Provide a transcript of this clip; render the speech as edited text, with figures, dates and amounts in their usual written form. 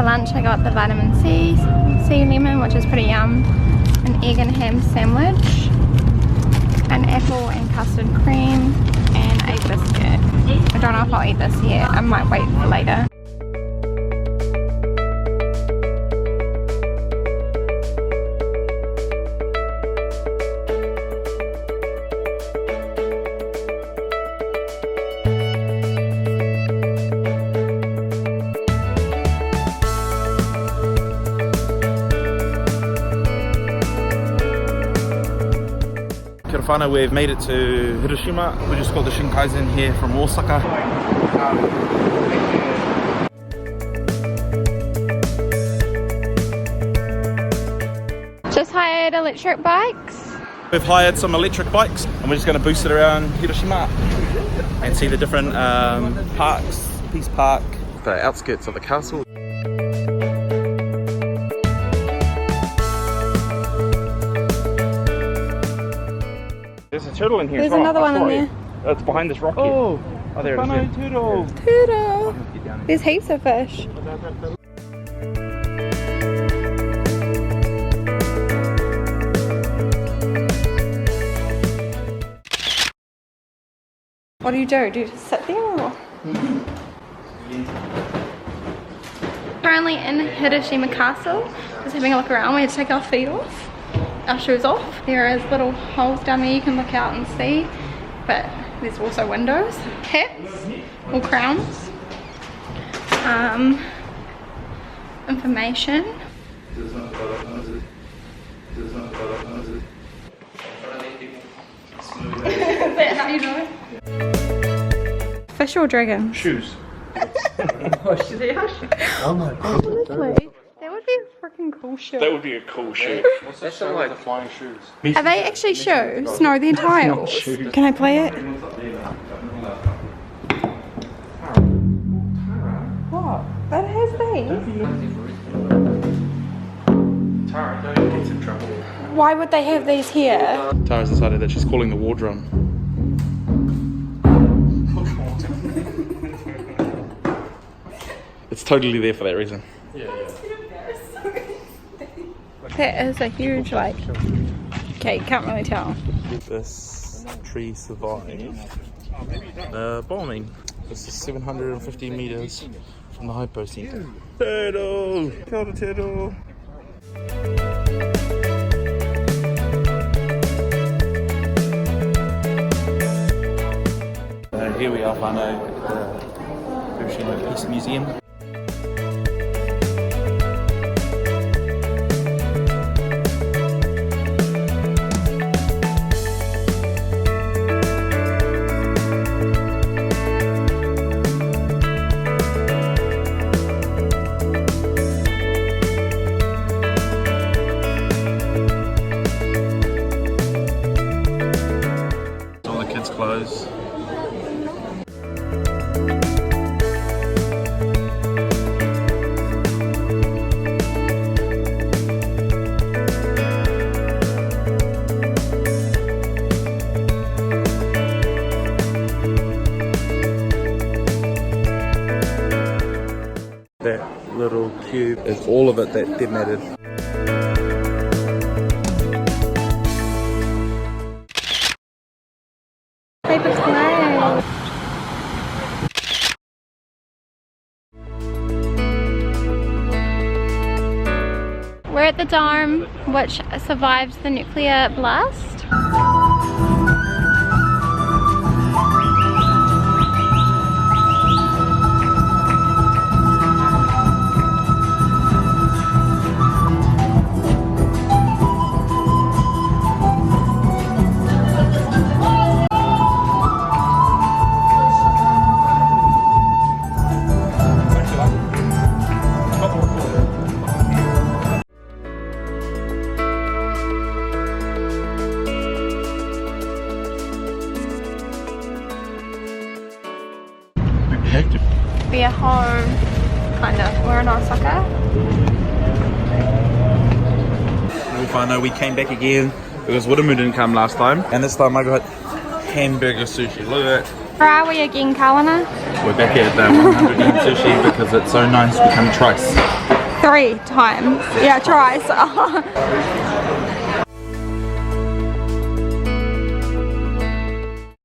For lunch I got the vitamin C lemon, which is pretty yum, an egg and ham sandwich, an apple and custard cream, and a biscuit. I don't know if I'll eat this yet, I might wait for later. We've made it to Hiroshima. We just got the Shinkansen here from Osaka. Just hired electric bikes. We've hired some electric bikes and we're just going to boost it around Hiroshima and see the different parks, Peace Park, the outskirts of the castle. There's a turtle in here. There's another one in there. It's behind this rock Oh, oh there it is. Turtle. Turtle. There's heaps of fish. What do? Do you just sit there or? Currently in Hiroshima Castle, just having a look around. We had to take our feet off, our shoes off. There is little holes down there you can look out and see, but there's also windows. Hats or crowns. Information. Is that how you know? Fish or dragon? Shoes. Oh my god. Honestly, that would be a freaking cool shoe. That would be a cool shoe. What's that show like the flying shoes? Are they actually shoes? No, they're tiles. Can I play it? What? That has these. Tara, don't get in trouble. Why would they have these here? Tara's decided that she's calling the war drum. It's totally there for that reason. That is a huge, like, okay, can't really tell. This tree survived the bombing. This is 750 meters from the hypo center. Turtle! Kill the turtle! Here we are, Fano, at the Hiroshima Peace Museum. All the kids' clothes. That little cube is all of it that detonated. Paper plane. We're at the dome, which survived the nuclear blast. We're home, kind of. We're in Osaka. We came back again because Woodamu didn't come last time, and this time I got hamburger sushi. Look at that. Where are we again, Kawana? We're back at the 100 yen sushi because it's so nice we come twice. 3 times. Yeah, twice.